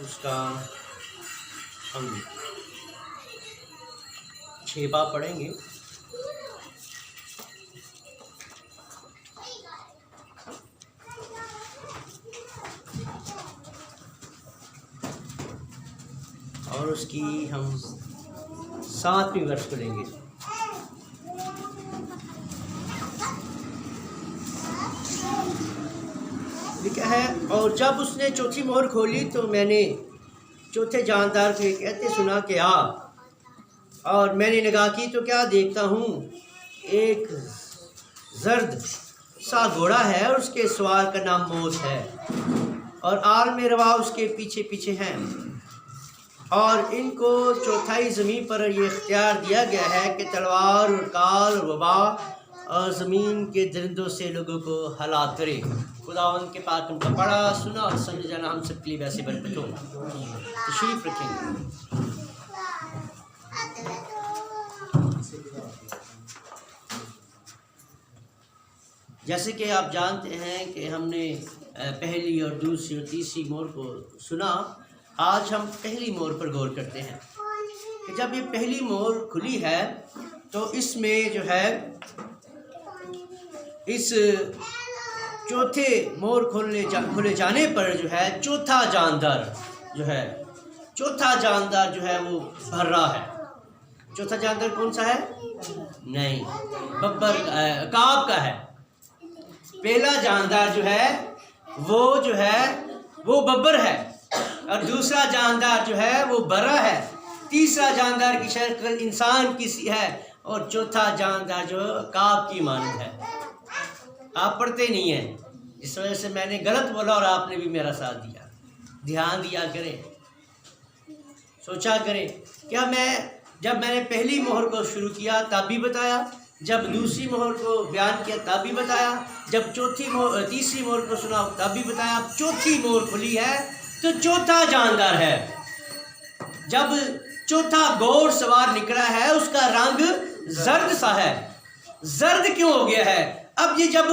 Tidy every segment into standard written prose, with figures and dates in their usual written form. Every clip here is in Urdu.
اس کا ہم 6 باب پڑھیں گے۔ اور اس کی ہم 7ویں ورس پڑھیں گے۔ لکھا ہے، اور جب اس نے چوتھی مہر کھولی تو میں نے چوتھے جاندار کو کہتے سنا کہ آ، اور میں نے نگاہ کی تو کیا دیکھتا ہوں، ایک زرد سا گھوڑا ہے اور اس کے سوار کا نام موت ہے، اور عالم روا اس کے پیچھے پیچھے ہیں، اور ان کو چوتھائی زمین پر یہ اختیار دیا گیا ہے کہ تلوار اور کال اور وبا اور زمین کے درندوں سے لوگوں کو ہلاک کرے۔ خداوند کے پاک ہم کا پڑھا سنا اور سمجھ جانا ہم سب کے لیے ویسے برکت ہو۔ تشریف رکھیں گے۔ جیسے کہ آپ جانتے ہیں کہ ہم نے پہلی اور دوسری اور تیسری مہر کو سنا، آج ہم پہلی مہر پر غور کرتے ہیں کہ جب یہ پہلی مہر کھلی ہے تو اس میں جو ہے اس چوتھے مہر کھلے جانے پر جو ہے چوتھا جاندار جو ہے وہ بھر رہا ہے۔ چوتھا جاندار کون سا ہے؟ نہیں، ببر عقاب کا ہے۔ پہلا جاندار جو ہے وہ ببر ہے، اور دوسرا جاندار جو ہے وہ برا ہے، تیسرا جاندار کی شکل انسان کی سی ہے، اور چوتھا جاندار جو عقاب کی مانند ہے۔ آپ پڑھتے نہیں ہیں، اس وجہ سے میں نے غلط بولا اور آپ نے بھی میرا ساتھ دیا۔ دھیان دیا کریں، سوچا کریں۔ کیا جب میں نے پہلی مہر کو شروع کیا تب بھی بتایا، جب دوسری مہر کو بیان کیا تب بھی بتایا، جب تیسری مہر کو سنا تب بھی بتایا، اب چوتھی مہر کھلی ہے تو چوتھا جاندار ہے۔ جب چوتھا گھوڑ سوار نکلا ہے اس کا رنگ زرد سا ہے۔ زرد کیوں ہو گیا ہے؟ اب یہ جب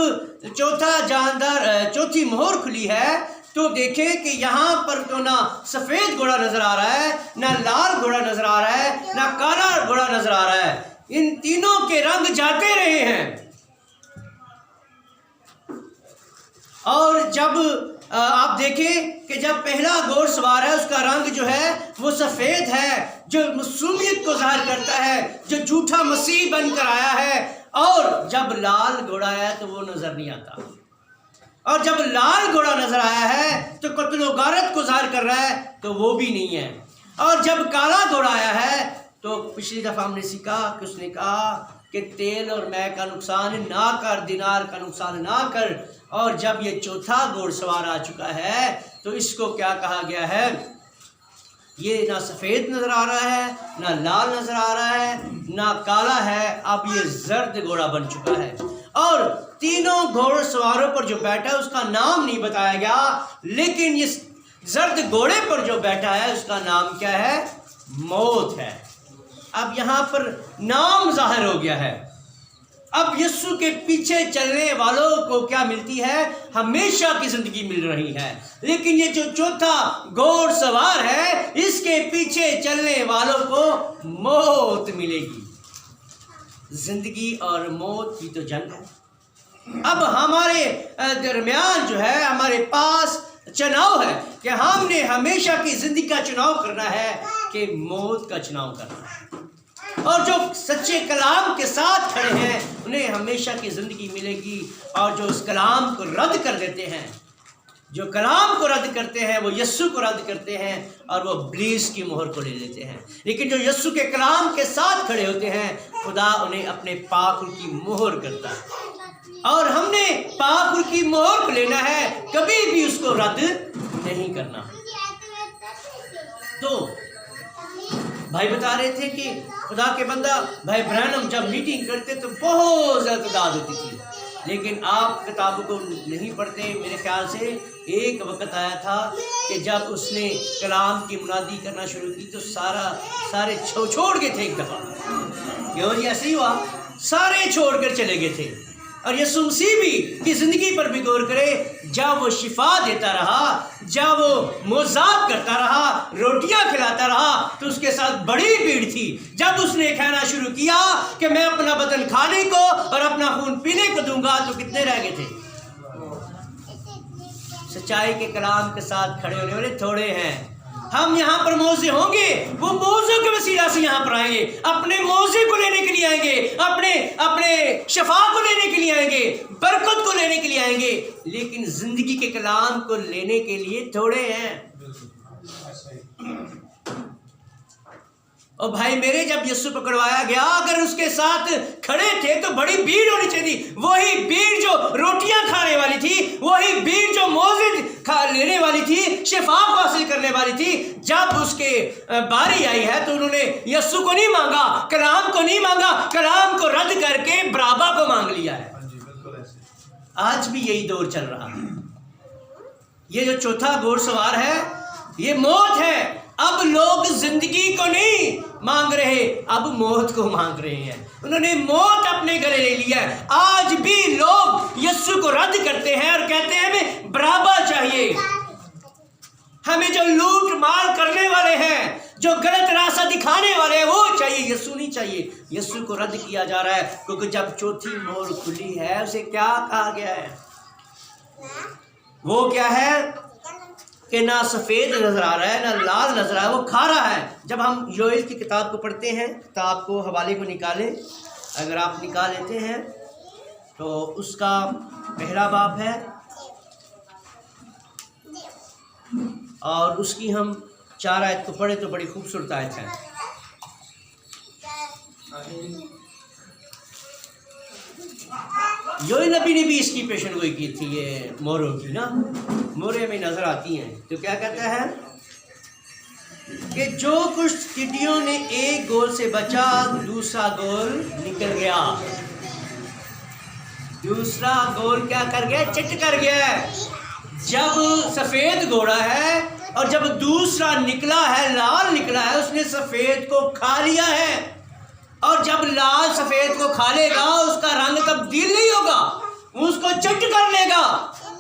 چوتھی مہر کھلی ہے تو دیکھیں کہ یہاں پر تو نہ سفید گھوڑا نظر آ رہا ہے، نہ لال گھوڑا نظر آ رہا ہے، نہ کالا گھوڑا نظر آ رہا ہے۔ ان تینوں کے رنگ جاتے رہے ہیں، اور جب آپ دیکھیں کہ جب پہلا گھوڑ سوار ہے اس کا رنگ جو ہے وہ سفید ہے، جو معصومیت کو ظاہر کرتا ہے، جو جھوٹا مسیح بن کر آیا ہے، اور جب لال گھوڑا آیا تو وہ نظر نہیں آتا، اور جب لال گھوڑا نظر آیا ہے تو قتل و غارت کو ظاہر کر رہا ہے تو وہ بھی نہیں ہے، اور جب کالا گھوڑا آیا ہے تو پچھلی دفعہ ہم نے سیکھا کہ اس نے کہا کہ تیل اور مے کا نقصان نہ کر، دینار کا نقصان نہ کر، اور جب یہ چوتھا گھوڑ سوار آ چکا ہے تو اس کو کیا کہا گیا ہے؟ یہ نہ سفید نظر آ رہا ہے، نہ لال نظر آ رہا ہے، نہ کالا ہے، اب یہ زرد گھوڑا بن چکا ہے، اور تینوں گھوڑ سواروں پر جو بیٹھا ہے اس کا نام نہیں بتایا گیا، لیکن اس زرد گھوڑے پر جو بیٹھا ہے اس کا نام کیا ہے؟ موت ہے۔ اب یہاں پر نام ظاہر ہو گیا ہے۔ اب یسوع کے پیچھے چلنے والوں کو کیا ملتی ہے؟ ہمیشہ کی زندگی مل رہی ہے، لیکن یہ جو چوتھا گھوڑ سوار ہے اس کے پیچھے چلنے والوں کو موت ملے گی۔ زندگی اور موت کی تو جنگ ہے۔ اب ہمارے درمیان جو ہے ہمارے پاس چناؤ ہے کہ ہم نے ہمیشہ کی زندگی کا چناؤ کرنا ہے کہ موت کا چناؤ کرنا ہے، اور جو سچے کلام کے ساتھ کھڑے ہیں انہیں ہمیشہ کی زندگی ملے گی، اور جو اس کلام کو رد کر دیتے ہیں، جو کلام کو رد کرتے ہیں وہ یسوع کو رد کرتے ہیں اور وہ ابلیس کی مہر کو لے لیتے ہیں، لیکن جو یسوع کے کلام کے ساتھ کھڑے ہوتے ہیں خدا انہیں اپنے پاک کی مہر کرتا ہے، اور ہم نے پاک کی مہر کو لینا ہے، کبھی بھی اس کو رد نہیں کرنا۔ تو بھائی بتا رہے تھے کہ خدا کے بندہ بھائی برانم جب میٹنگ کرتے تو بہت زیادہ تعداد ہوتی تھی، لیکن آپ کتابوں کو نہیں پڑھتے۔ میرے خیال سے ایک وقت آیا تھا کہ جب اس نے کلام کی منادی کرنا شروع کی تو سارے چھوڑ گئے تھے ایک دفعہ، یہ ایسے ہی ہوا، سارے چھوڑ کر چلے گئے تھے، اور یسوع مسیح بھی کی زندگی پر بھی غور کرے. جب وہ شفا دیتا رہا، جب وہ معجزات کرتا رہا، روٹیاں کھلاتا رہا، تو اس کے ساتھ بڑی بھیڑ تھی. جب اس نے کہنا شروع کیا کہ میں اپنا بدن کھانے کو اور اپنا خون پینے کو دوں گا، تو کتنے رہ گئے تھے؟ سچائی کے کلام کے ساتھ کھڑے ہونے والے تھوڑے ہیں. ہم یہاں پر موضع ہوں گے، وہ موضع کے وسیلہ سے یہاں پر آئیں گے، اپنے موضع کو لینے کے لیے آئیں گے، اپنے شفا کو لینے کے لیے آئیں گے، برکت کو لینے کے لیے آئیں گے، لیکن زندگی کے کلام کو لینے کے لیے تھوڑے ہیں. اور بھائی میرے، جب یسوع پکڑوایا گیا، اگر اس کے ساتھ کھڑے تھے تو بڑی بھیڑ ہونی چاہیے. وہی بھیڑ جو روٹیاں کھانے والی تھی، وہی بھیڑ جو موضع لینے والی تھی، شفا کو حاصل کرنے والی تھی. جب اس کے باری آئی ہے تو انہوں نے یسوع کو نہیں مانگا، کلام کو نہیں مانگا، کلام کو رد کر کے برابا کو مانگ لیا ہے. آج بھی یہی دور چل رہا ہے. یہ جو چوتھا گھوڑ سوار ہے، یہ موت ہے. اب لوگ زندگی کو نہیں مانگ رہے، اب موت کو مانگ رہے ہیں. انہوں نے موت اپنے گلے لے لیا ہے. آج بھی لوگ یسوع کو رد کرتے ہیں اور کہتے ہیں ہمیں برابا چاہیے، ہمیں جو لوٹ مار کرنے والے ہیں، جو غلط راستہ دکھانے والے ہیں، وہ چاہیے، یسوع نہیں چاہیے. یسوع کو رد کیا جا رہا ہے، کیونکہ جب چوتھی مہر کھلی ہے، اسے کیا کہا گیا ہے؟ وہ کیا ہے کہ نہ سفید نظر آ رہا ہے، نہ لال نظر آ رہا ہے، وہ کھا رہا ہے. جب ہم یوئیل کی کتاب کو پڑھتے ہیں، کتاب کو حوالے کو نکالیں، اگر آپ نکال لیتے ہیں تو اس کا پہلا باب ہے، اور اس کی ہم 4 آیت کو پڑھے تو بڑی خوبصورت آیت ہے. یوئیل نبی نے بھی اس کی پیشن گوئی کی تھی. یہ موروں کی نا، مورے میں نظر آتی ہیں. تو کیا کہتا ہے کہ جو کچھ ٹڈیوں نے ایک گول سے بچا، دوسرا گول نکل گیا. دوسرا گول کیا کر گیا؟ چٹ کر گیا. جب سفید گھوڑا ہے اور جب دوسرا نکلا ہے، لال نکلا ہے، اس نے سفید کو کھا لیا ہے. اور جب لال سفید کو کھا لے گا، اس کا رنگ تبدیل نہیں ہوگا، اس کو چٹ کر لے گا،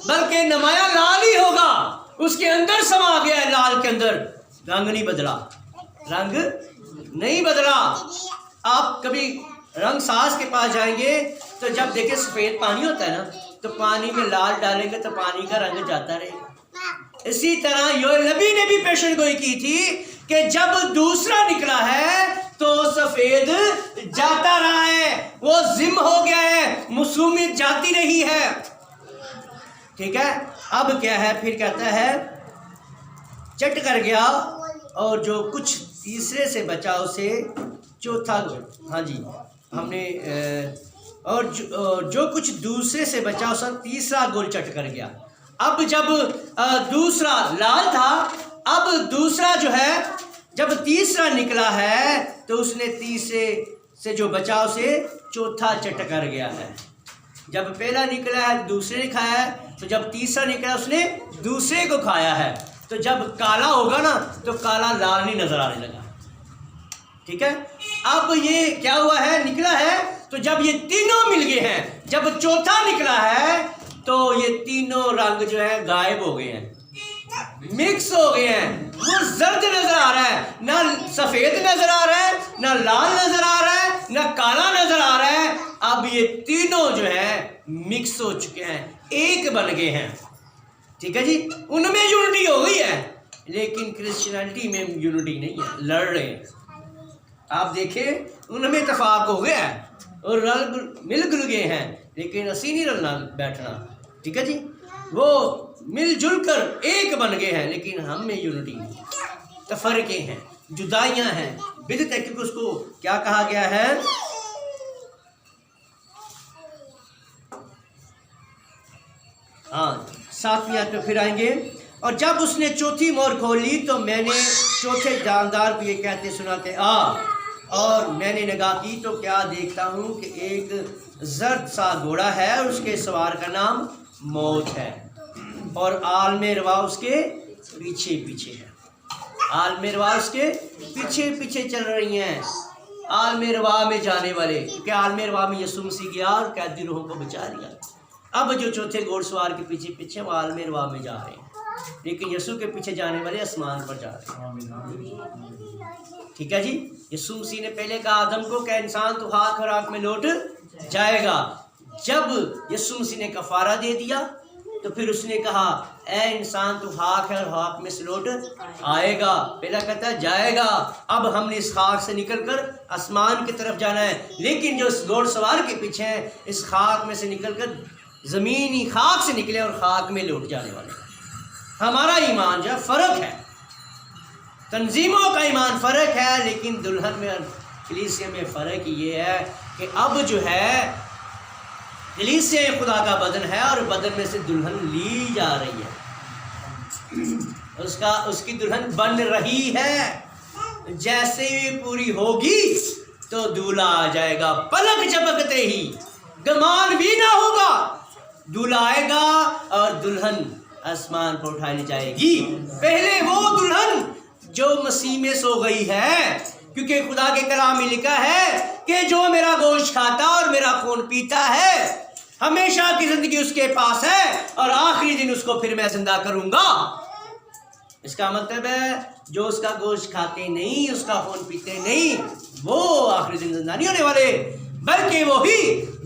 بلکہ نمایاں لال ہی ہوگا. اس کے اندر سما گیا ہے لال کے اندر، رنگ نہیں بدلا، رنگ نہیں بدلا. آپ کبھی رنگ ساز کے پاس جائیں گے تو جب دیکھیں سفید پانی ہوتا ہے نا، تو پانی میں لال ڈالیں گے تو پانی کا رنگ جاتا رہے گا. اسی طرح یوئیل نبی نے بھی پیشن گوئی کی تھی کہ جب دوسرا نکلا ہے تو سفید جاتا رہا ہے، وہ ضم ہو گیا ہے، معصومیت جاتی نہیں ہے. ٹھیک ہے. اب کیا ہے؟ پھر کہتا ہے چٹ کر گیا، اور جو کچھ تیسرے سے بچا اسے چوتھا گول. ہاں جی، ہم نے اور جو کچھ دوسرے سے بچا اسے تیسرا گول چٹ کر گیا. اب جب دوسرا لال تھا، اب دوسرا جو ہے، جب تیسرا نکلا ہے تو اس نے تیسرے سے جو بچا اسے چوتھا چٹ کر گیا ہے. جب پہلا نکلا ہے دوسرے نے کھایا ہے، تو جب تیسرا نکلا اس نے دوسرے کو کھایا ہے. تو جب کالا ہوگا نا تو کالا لال نہیں نظر آنے لگا. ٹھیک ہے. اب یہ کیا ہوا ہے؟ نکلا ہے. تو جب یہ تینوں مل گئے ہیں، جب چوتھا نکلا ہے تو یہ تینوں رنگ جو ہے غائب ہو گئے ہیں، مکس ہو گئے ہیں. وہ زرد نظر آ رہا ہے، نہ سفید نظر آ رہا ہے، نہ لال نظر آ رہا ہے، نہ کالا نظر آ رہا ہے. اب یہ تینوں جو ہے مکس ہو چکے ہیں، ایک بن گئے ہیں. ٹھیک ہے جی. ان میں یونٹی ہو گئی ہے، لیکن کرسچینٹی میں یونٹی نہیں ہے، لڑ رہے ہیں. آپ دیکھیں ان میں اتفاق ہو گیا ہے اور مل گل گئے ہیں، لیکن اسی نہیں رلنا بیٹھنا. ٹھیک ہے جی. وہ مل جل کر ایک بن گئے ہیں، لیکن ہم میں یونٹی نہیں، تفرقے ہیں، جدائیاں ہیں، بدعت ہے. کیونکہ اس کو کیا کہا گیا ہے؟ ہاں 7ویں آیت پہ پھر آئیں گے. اور جب اس نے چوتھی مہر کھول لی تو میں نے چوتھے جاندار کو یہ کہتے سنا کہ آ. اور میں نے نگاہ کی تو کیا دیکھتا ہوں کہ ایک زرد سا گھوڑا ہے، اور اس کے سوار کا نام موت ہے، اور عالم روا اس کے پیچھے پیچھے ہے. عالم روا اس کے پیچھے پیچھے چل رہی ہیں. عالم روا میں جانے والے، کہ عالم روا میں یسوع مسیح گیا اور قیدی روحوں کو بچا لیا۔ اب جو چوتھے گھوڑ سوار کے پیچھے پیچھے وہ عالم روا میں جا رہے ہیں، لیکن یسوع کے پیچھے جانے والے آسمان پر جا رہے ہیں۔ ٹھیک ہے جی، یسوع مسیح نے پہلے کہا آدم کو کہ انسان تو خاک اور راکھ میں لوٹ جائے گا۔ جب یسوع مسیح نے کفارہ دے دیا تو پھر اس نے کہا اے انسان تو خاک ہے اور خاک میں سے لوٹ آئے گا۔ پہلا کہتا ہے جائے گا، اب ہم نے اس خاک سے نکل کر آسمان کی طرف جانا ہے، لیکن جو اس گھوڑ سوار کے پیچھے ہیں اس خاک میں سے نکل کر زمینی خاک سے نکلے اور خاک میں لوٹ جانے والے۔ ہمارا ایمان جو ہے فرق ہے، تنظیموں کا ایمان فرق ہے، لیکن دلہن میں کلیسیا میں فرق یہ ہے کہ اب جو ہے کلیسیا خدا کا بدن ہے اور بدن میں سے دلہن لی جا رہی ہے، اس کی دلہن بن رہی ہے۔ جیسے ہی پوری ہوگی تو دولہا آ جائے گا، پلک جھپکتے ہی، گمان بھی نہ ہوگا، دولہا آئے گا اور دلہن آسمان پر اٹھائی جائے گی۔ پہلے وہ دلہن جو مسیح میں سو گئی ہے، کیونکہ خدا کے کلام میں لکھا ہے کہ جو میرا گوشت کھاتا اور میرا خون پیتا ہے ہمیشہ کی زندگی اس کے پاس ہے اور آخری دن اس کو پھر میں زندہ کروں گا۔ اس کا مطلب ہے جو اس کا گوشت کھاتے نہیں، اس کا خون پیتے نہیں، وہ آخری دن زندہ نہیں ہونے والے، بلکہ وہی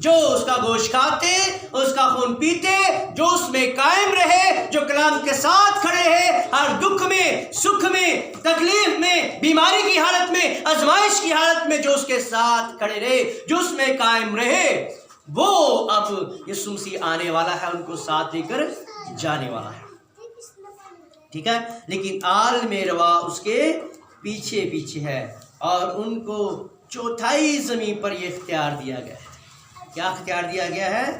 جو اس کا گوشت کھاتے، اس کا خون پیتے، جو اس میں قائم رہے، جو کلام کے ساتھ کھڑے رہے، ہر دکھ میں، سکھ میں، تکلیف میں، بیماری کی حالت میں، آزمائش کی حالت میں جو اس کے ساتھ کھڑے رہے، جو اس میں قائم رہے، وہ اب یسوع مسیح آنے والا ہے، ان کو ساتھ لے کر جانے والا ہے۔ ٹھیک ہے، لیکن عالم روا اس کے پیچھے پیچھے ہے اور ان کو چوتھائی زمین پر یہ اختیار دیا گیا ہے۔ کیا اختیار دیا گیا ہے؟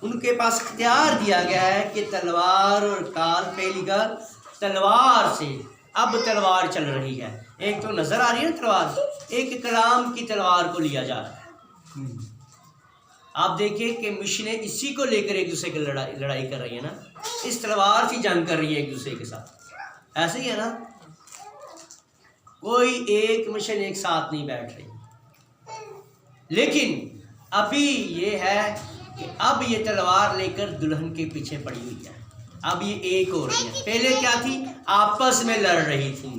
ان کے پاس اختیار دیا گیا ہے کہ تلوار اور کال، پہلی گل تلوار سے، اب تلوار چل رہی ہے، ایک تو نظر آ رہی ہے نا تلوار، ایک کلام کی تلوار کو لیا جا رہا ہے۔ آپ دیکھیں کہ مشنیں اسی کو لے کر ایک دوسرے کی لڑائی کر رہی ہیں نا، اس تلوار سے جنگ کر رہی ہے ایک دوسرے کے ساتھ، ایسے ہی ہے نا، کوئی ایک مشن ایک ساتھ نہیں بیٹھ رہی۔ لیکن ابھی یہ ہے کہ اب یہ تلوار لے کر دلہن کے پیچھے پڑی ہوئی ہے، اب یہ ایک ہو رہی ہے، پہلے کیا تھی؟ آپس میں لڑ رہی تھی۔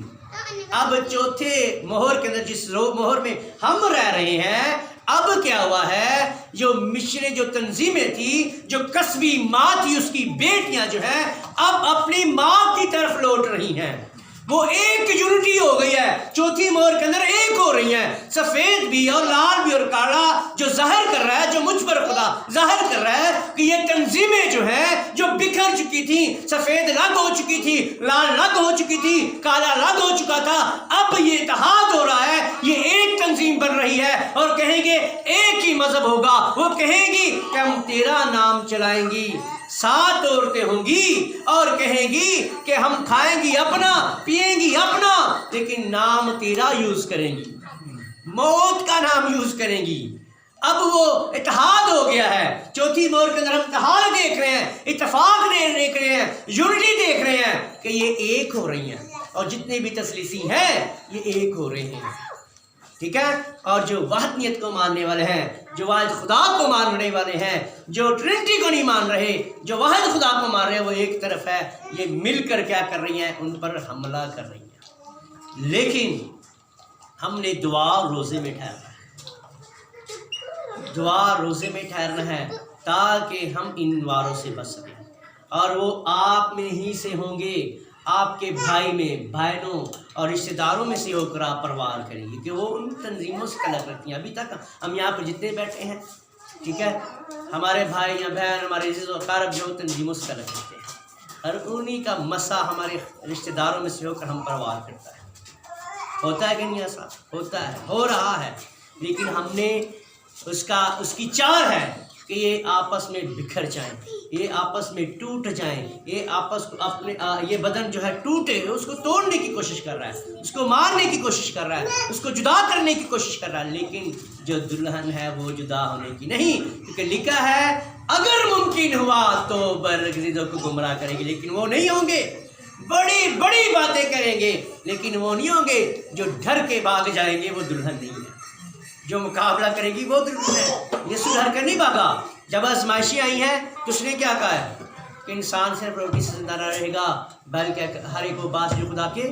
اب چوتھے مہر کے اندر، جس مہر میں ہم رہ رہے ہیں، اب کیا ہوا ہے؟ جو مشنیں، جو تنظیمیں تھی، جو قصبی ماں تھی، اس کی بیٹیاں جو ہیں اب اپنی ماں کی طرف لوٹ رہی ہیں، وہ ایک یونٹی ہو گئی ہے، چوتھی مہر کے اندر ایک ہو رہی ہیں، سفید بھی اور لال بھی اور کالا، جو ظاہر کر رہا ہے، جو مجھ پر خدا ظاہر کر رہا ہے کہ یہ تنظیمیں جو ہیں جو بکھر چکی تھی، سفید الگ ہو چکی تھی، لال الگ ہو چکی تھی، کالا الگ ہو چکا تھا، اب یہ اتحاد ہو رہا ہے، یہ ایک تنظیم بن رہی ہے اور کہیں گے ایک ہی مذہب ہوگا، وہ کہیں گی کہ ہم تیرا نام چلائیں گی، 7 عورتیں ہوں گی اور کہیں گی کہ ہم کھائیں گی اپنا، پیئیں گی اپنا، لیکن نام تیرا یوز کریں گی، موت کا نام یوز کریں گی۔ اب وہ اتحاد ہو گیا ہے، چوتھی مہر کے اندر ہم اتحاد دیکھ رہے ہیں، اتفاق دیکھ رہے ہیں، یونٹی دیکھ رہے ہیں کہ یہ ایک ہو رہی ہیں، اور جتنے بھی تثلیثی ہیں یہ ایک ہو رہے ہیں۔ ٹھیک ہے، اور جو وحدانیت کو ماننے والے ہیں، جو واحد خدا کو ماننے والے ہیں، جو ٹرینٹی کو نہیں مان رہے، جو واحد خدا کو مان رہے ہیں، وہ ایک طرف ہے، یہ مل کر کیا کر رہی ہیں؟ ان پر حملہ کر رہی ہیں۔ لیکن ہم نے دعا اور روزے میں ٹھہرنا ہے، دعا اور روزے میں ٹھہرنا ہے تاکہ ہم ان واروں سے بچ سکیں، اور وہ آپ میں ہی سے ہوں گے، آپ کے بھائی میں، بہنوں اور رشتہ داروں میں سے ہو کر آپ پروار کریں گے، کہ وہ ان تنظیموں سے طلب رکھتی ہیں۔ ابھی تک ہم یہاں پر جتنے بیٹھے ہیں، ٹھیک ہے، ہمارے بھائی یا بہن، ہمارے عزیز و اقارب جو تنظیموں سے طلب رکھتے ہیں، اور انہی کا مسا ہمارے رشتہ داروں میں سے ہو کر ہم پروار کرتا ہے۔ ہوتا ہے کہ نہیں ایسا؟ ہوتا ہے، ہو رہا ہے، لیکن ہم نے اس کی چاہ ہے کہ یہ آپس میں بکھر جائیں، یہ آپس میں ٹوٹ جائیں، یہ آپس کو اپنے یہ بدن جو ہے ٹوٹے، اس کو توڑنے کی کوشش کر رہا ہے، اس کو مارنے کی کوشش کر رہا ہے، اس کو جدا کرنے کی کوشش کر رہا ہے، لیکن جو دلہن ہے وہ جدا ہونے کی نہیں، کیونکہ لکھا ہے اگر ممکن ہوا تو برگزیدوں کو گمراہ کرے گی، لیکن وہ نہیں ہوں گے، بڑی بڑی باتیں کریں گے لیکن وہ نہیں ہوں گے، جو ڈر کے بھاگ جائیں گے وہ دلہن نہیں ہے۔ جو مقابلہ کرے گی وہ دشمن ہے. یسوع گھر کر نہیں بھاگا. جب آزمائشیں آئی ہیں تو اس نے کیا کہا ہے کہ انسان صرف روٹی سے زندہ نہ رہے گا بلکہ ہر ایک وہ بات جو خدا کے.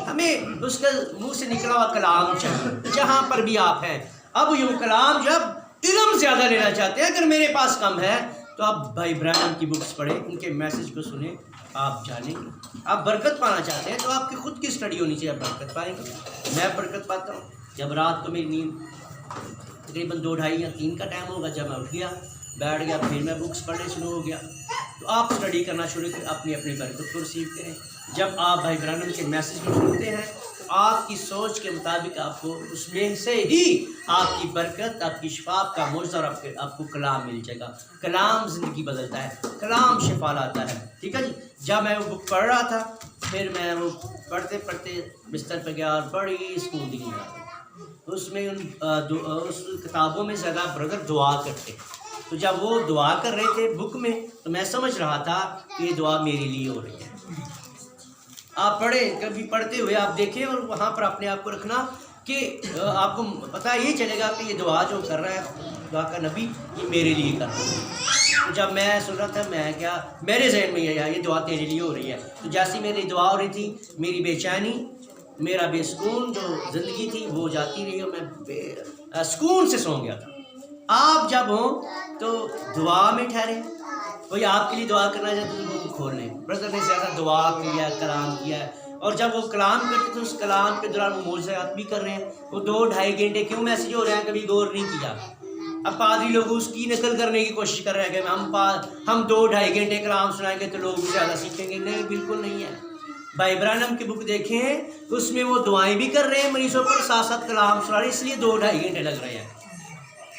ہمیں اس کا منہ سے نکلا ہوا کلام چاہیے جہاں پر بھی آپ ہیں. اب یہ کلام جب علم زیادہ لینا چاہتے ہیں، اگر میرے پاس کم ہے تو آپ بھائی برانم کی بکس پڑھیں، ان کے میسج کو سنیں، آپ جانیں گے. آپ برکت پانا چاہتے ہیں تو آپ کی خود کی اسٹڈی ہونی چاہیے، آپ برکت پائیں گے. میں برکت پاتا ہوں جب رات کو میری نیند تقریباً 2 ڈھائی یا 3 کا ٹائم ہوگا، جب میں اٹھ گیا بیٹھ گیا پھر میں بکس پڑھنے شروع ہو گیا. تو آپ اسٹڈی کرنا شروع کریں، اپنی اپنی برکت کو ریسیو کریں. جب آپ بھائی برانم کے میسج کو سنتے ہیں تو آپ کی سوچ کے مطابق آپ کو اس میں سے ہی آپ کی برکت، آپ کی شفا، آپ کا معجزہ اور آپ کو کلام مل جائے گا. کلام زندگی بدلتا ہے، کلام شفا لاتا ہے. ٹھیک ہے جی. جب میں وہ بک پڑھ رہا تھا پھر میں وہ پڑھتے پڑھتے بستر پہ گیا اور بڑی سکون دی گیا. اس میں اس کتابوں میں زیادہ بردر دعا کرتے. تو جب وہ دعا کر رہے تھے بک میں تو میں سمجھ رہا تھا کہ یہ دعا میرے لیے ہو رہی ہے. آپ پڑھیں، کبھی پڑھتے ہوئے آپ دیکھیں اور وہاں پر اپنے آپ کو رکھنا کہ آپ کو پتہ یہ چلے گا کہ یہ دعا جو کر رہا ہے دعا کا نبی یہ میرے لیے کر رہا ہے. جب میں سن رہا تھا میں کیا میرے ذہن میں یہ دعا تیرے لیے ہو رہی ہے. تو جیسی میری دعا ہو رہی تھی میری بے چینی، میرا بے سکون جو زندگی تھی وہ جاتی رہی اور میں سکون سے سو گیا تھا. آپ جب ہوں تو دعا میں ٹھہریں. کوئی آپ کے لیے دعا کرنا چاہتے تو وہ کھول لیں. برادر نے زیادہ دعا کیا، کلام کیا ہے، اور جب وہ کلام کرتے تو اس کلام کے دوران وہ معجزات بھی کر رہے ہیں. وہ 2 ڈھائی گھنٹے کیوں میسج ہو رہے ہیں کبھی غور نہیں کیا. اب پادری لوگ اس کی نقل کرنے کی کوشش کر رہے ہیں کہ ہم 2 ڈھائی گھنٹے کلام سنائیں گے تو لوگ بھی زیادہ سیکھیں گے. نہیں، بالکل نہیں ہے. بھائی برانم کی بک دیکھیں اس میں وہ دعائیں بھی کر رہے ہیں مریضوں پر، ساتھ ساتھ کلام سنا رہے ہیں، اس لیے 2 ڈھائی گھنٹے لگ رہے ہیں.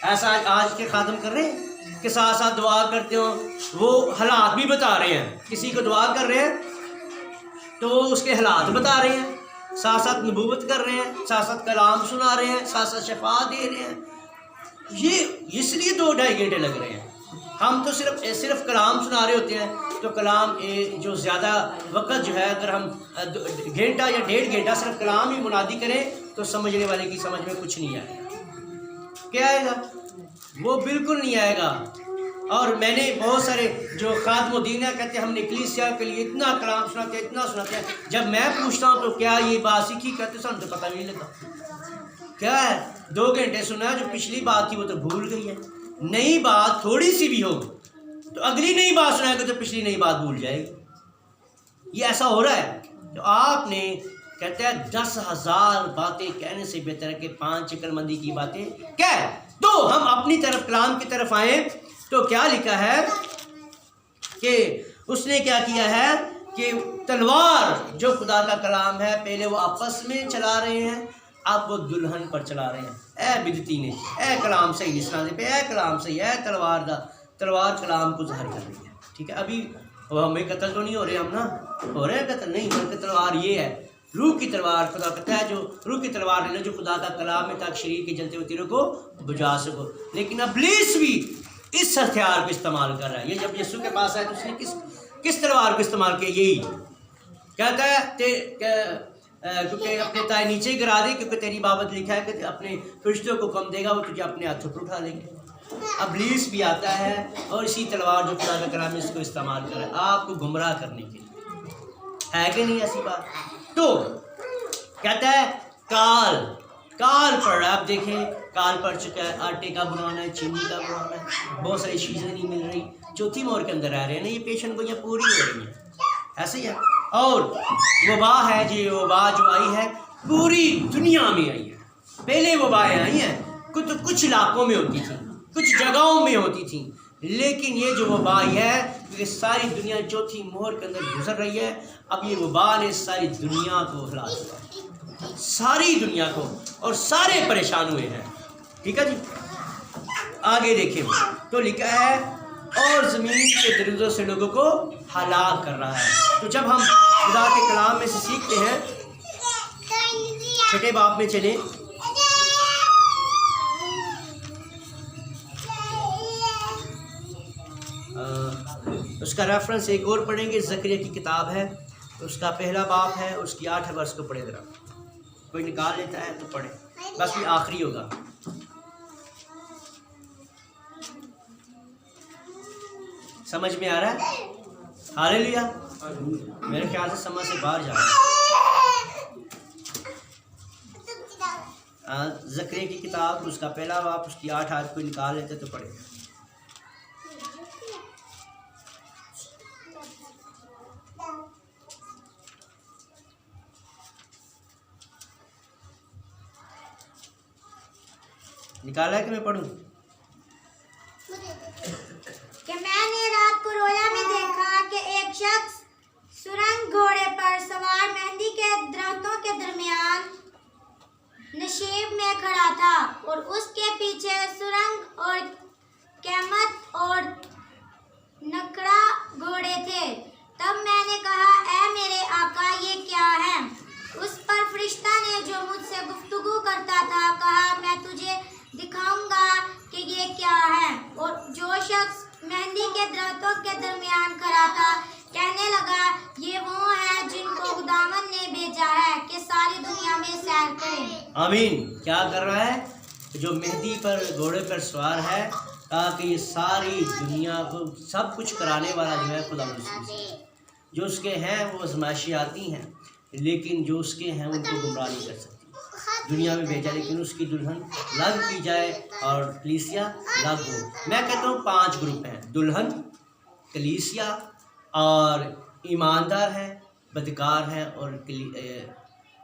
ایسا آج کے خادم کر رہے ہیں کہ ساتھ ساتھ دعا کرتے ہوں، وہ حالات بھی بتا رہے ہیں. کسی کو دعا کر رہے ہیں تو اس کے حالات بتا رہے ہیں، ساتھ ساتھ نبوت کر رہے ہیں، ساتھ ساتھ کلام سنا رہے ہیں، ساتھ ساتھ شفا دے رہے ہیں. یہ اس لیے 2 ڈھائی گھنٹے لگ رہے ہیں. ہم تو صرف کلام سنا رہے ہوتے ہیں تو کلام جو زیادہ وقت جو ہے اگر ہم گھنٹہ یا 1.5 گھنٹہ صرف کلام ہی منادی کریں تو سمجھنے والے کی سمجھ میں کچھ نہیں آئے گا. کیا آئے گا؟ وہ بالکل نہیں آئے گا. اور میں نے بہت سارے جو خادم الدین ہیں کہتے ہیں ہم نے کلیسیا کے لیے اتنا کلام سناتے ہیں، اتنا سناتے ہیں. جب میں پوچھتا ہوں تو کیا یہ بات سیکھی، کہتے سن تو پتہ نہیں لگا. کیا ہے 2 گھنٹے سنا، جو پچھلی بات تھی وہ تو بھول گئی ہے. نئی بات تھوڑی سی بھی ہو تو اگلی نئی بات سنائے گا تو پچھلی نئی بات بھول جائے گی. یہ ایسا ہو رہا ہے. تو آپ نے کہتے ہیں 10,000 باتیں کہنے سے بہتر ہے کہ 5 عقل مندی کی باتیں کہہ. تو ہم اپنی طرف کلام کی طرف آئیں تو کیا لکھا ہے کہ اس نے کیا کیا ہے کہ تلوار جو خدا کا کلام ہے پہلے وہ آپس میں چلا رہے ہیں، اب وہ دلہن پر چلا رہے ہیں. اے بدتی نے، اے کلام صحیح نہیں سنا دے پہ، اے کلام صحیح، اے تلوار کلام کو ظاہر کر رہی ہے. ٹھیک ہے. ابھی ہمیں قتل تو نہیں ہو رہے، ہم نا ہو رہے ہیں قتل نہیں، بلکہ تلوار یہ ہے روح کی تلوار. خدا کہتا ہے جو روح کی تلوار لینا جو خدا کا کلام ہے تاکہ شریر کے جلتے ہوئے تیروں کو بجھا سکو. لیکن ابلیس بھی اس ہتھیار کو استعمال کر رہا ہے. یہ جب یسوع کے پاس آئے تو اس نے کس تلوار کو استعمال کیا؟ یہی کہتا ہے کیونکہ اپنے تائے نیچے ہی گرا دے، کیونکہ تیری بابت لکھا ہے کہ اپنے فرشتوں کو کم دے گا، وہ تجھے اپنے ہاتھوں پر اٹھا لیں گے. ابلیس بھی آتا ہے اور اسی تلوار جو خدا کا کلام ہے اس کو استعمال کر رہا ہے آپ کو گمراہ کرنے کے لیے. ہے کہ نہیں ایسی بات؟ تو کہتا ہے کال پڑ رہا ہے. آپ دیکھیں کال پڑ چکا ہے، آٹے کا بنانا ہے، چینی کا بنانا ہے، بہت ساری چیزیں نہیں مل رہی. 4تھی مہر کے اندر رہ رہے ہیں نا، یہ پیشن گوئیاں پوری ہو رہی ہیں. ایسے ہی ہے. اور وبا ہے جی، وبا جو آئی ہے پوری دنیا میں آئی ہے. پہلے وبائیں آئی ہیں کچھ علاقوں میں ہوتی تھیں، کچھ جگہوں میں ہوتی تھیں، لیکن یہ جو وبا آئی ہے کیونکہ ساری دنیا 4تھی مہر کے اندر گزر رہی ہے. اب یہ وبا نے ساری دنیا کو ہلا دیا، ساری دنیا کو، اور سارے پریشان ہوئے ہیں. ٹھیک ہے جی. آگے دیکھیں تو لکھا ہے اور زمین کے درندوں سے لوگوں کو ہلاک کر رہا ہے. تو جب ہم خدا کے کلام میں سے سیکھتے ہیں، 6 باب میں چلیں، اس کا ریفرنس ایک اور پڑھیں گے. زکریا کی کتاب ہے، اس کا 1 باب ہے، اس کی 8 ورس کو پڑھے ذرا. کوئی نکال لیتا ہے تو پڑھے، بس یہ آخری ہوگا. سمجھ میں آ رہا ہے؟ ہاللیلویا. میرے خیال سے سمجھ سے باہر جا رہا ہے. زکریا کی کتاب اس کا پہلا باب اس کی 8 آیت کو نکال لیتے تو پڑھے. نکالا ہے کہ میں پڑھوں؟ کہ میں نے رات کو رویا میں دیکھا کہ ایک شخص سرنگ گھوڑے پر سوار مہندی کے درختوں کے درمیان نشیب میں کھڑا تھا اور اس کے پیچھے سرنگ اور قیمت اور نکڑا گھوڑے تھے. تب میں نے کہا اے میرے آقا یہ کیا ہے؟ اس پر فرشتہ نے جو مجھ سے گفتگو کرتا تھا کہا میں تجھے دکھاؤں گا کہ یہ کیا ہے. اور جو شخص مہندی کے درختوں کے درمیان کھڑا تھا کہنے لگا یہ وہ ہے جن کو خداوند نے بھیجا ہے کہ ساری دنیا میں سیر کریں. آمین. کیا کر رہا ہے؟ جو مہندی پر گھوڑے پر سوار ہے تاکہ یہ ساری دنیا کو سب کچھ کرانے والا جو ہے خداوند. جو اس کے ہیں وہ آزمائشیں آتی ہیں لیکن جو اس کے ہیں ان کو گمراہ نہیں کر سکتی. دنیا میں بھیجا لیکن اس کی دلہن لگ کی جائے اور کلیسیا لگ ہو. میں کہتا ہوں 5 گروپ ہیں: دلہن، کلیسیا اور ایماندار ہیں، بدکار ہیں اور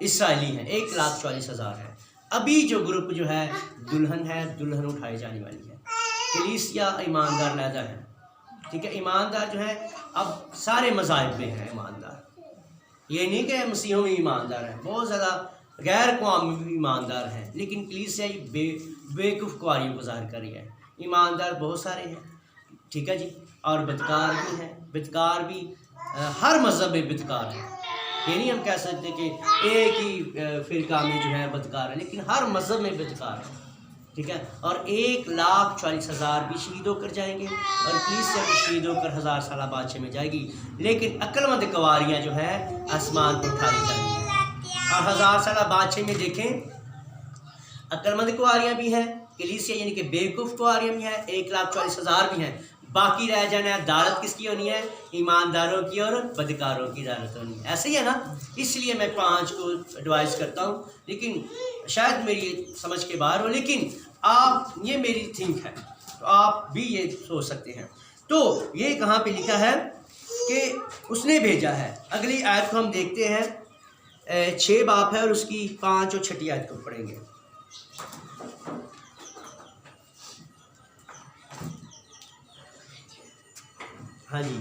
اسرائیلی ہیں. 1,44,000 ہے. ابھی جو گروپ جو ہے دلہن ہے، دلہن اٹھائی جانے والی ہے. کلیسیا ایماندار علیحدہ ہے. ٹھیک ہے. ایماندار جو ہے اب سارے مذاہب میں ہیں ایماندار. یہ نہیں کہ مسیحوں میں ایماندار ہیں، بہت زیادہ غیر قومی بھی ایماندار ہیں لیکن کلیسیا بیوقوف قواریوں کو ظاہر کر رہی ہے. ایماندار بہت سارے ہیں. ٹھیک ہے جی. اور بدکار بھی ہیں. بدکار بھی ہر مذہب میں بدکار ہیں. یہ نہیں ہم کہہ سکتے کہ ایک ہی فرقہ میں جو ہے بدکار ہے لیکن ہر مذہب میں بدکار ہے. ٹھیک ہے. اور 1,40,000 بھی شہید ہو کر جائیں گے اور کلیسیا بھی شہید ہو کر 1000 سالہ بادشاہ میں جائے گی لیکن عقل مند قواریاں جو ہے آسمان کو اٹھائی جائیں گی. اور 1000 سالہ بادشاہ میں دیکھیں عقل مند قواریاں بھی ہیں، کلیسیا یعنی کہ بیوقوف قواریاں بھی ہیں، 1,40,000 بھی ہیں. باقی رہ جانا ہے عدالت کس کی ہونی ہے؟ ایمانداروں کی اور بدکاروں کی عدالت ہونی ہے. ایسے ہی ہے نا. اس لیے میں 5 کو ایڈوائز کرتا ہوں لیکن شاید میری سمجھ کے باہر ہو لیکن آپ یہ میری تھنک ہے تو آپ بھی یہ سوچ سکتے ہیں. تو یہ کہاں پہ لکھا ہے کہ اس نے بھیجا ہے. اگلی آیت کو ہم دیکھتے ہیں. 6 باب ہے اور اس کی 5 اور 6 آیت کو پڑھیں گے. ہاں جی.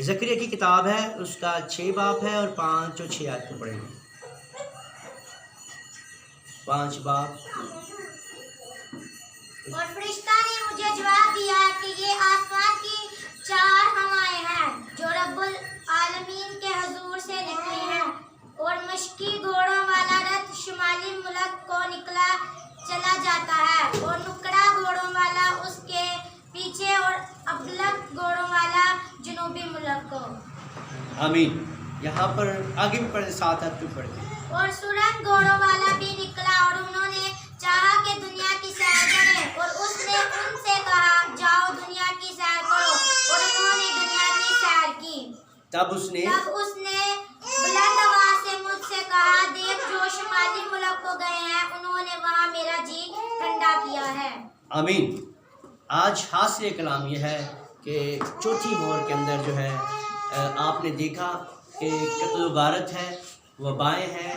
زکریا کی کتاب ہے اس کا 6 باب ہے اور 5 اور 6 آیت کو پڑھیں گے. 5 باب. اور فرشتہ نے مجھے جواب دیا کہ یہ آسمان کی 4 ہوائیں ہیں جو رب العالمین کے حضور سے نکلی ہیں. اور مشکی گھوڑوں والا رتھ شمالی ملک کو نکلا چلا جاتا ہے اور نکڑا گھوڑوں والا اس کے پیچھے اور ابلق گھوڑوں والا جنوبی ملک کو. آمین. یہاں پر آگے بھی پڑھیں 7 آیت کو پڑھیں. اور سرنگ گھوڑوں والا بھی نکلا اور انہوں نے چاہا کہ دنیا کی سیر کریں اور اس نے ان سے کہا جاؤ دنیا کی سیر کرو اور انہوں نے دنیا کی سیر کی. تب اس نے بلند آواز سے مجھ سے کہا دیکھ جو شمالی ملک کو گئے ہیں انہوں نے وہاں میرا جی ٹھنڈا کیا ہے. آمین. آج حاصل کلام یہ ہے کہ چوتھی مہر کے اندر جو ہے آپ نے دیکھا کہ قتل و غارت ہے، وبائیں ہیں،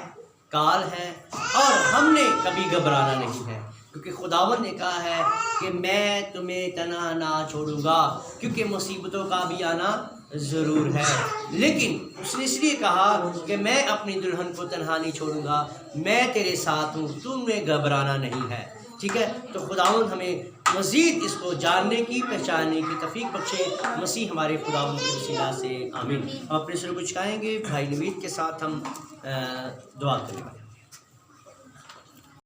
کال ہے اور ہم نے کبھی گھبرانا نہیں ہے کیونکہ خداوند نے کہا ہے کہ میں تمہیں تنہا نہ چھوڑوں گا کیونکہ مصیبتوں کا بھی آنا ضرور ہے. لیکن اس نے اس لیے کہا کہ میں اپنی دلہن کو تنہا نہیں چھوڑوں گا، میں تیرے ساتھ ہوں، تم نے گھبرانا نہیں ہے. ٹھیک ہے. تو خداوند ہمیں مزید اس کو جاننے کی پہچاننے کی توفیق بخشے. مسیح ہمارے خداوند کے وسیلہ سے آمین. ہم اپنے سر کو جھکائیں گے. بھائی نوید کے ساتھ ہم دعا کریں.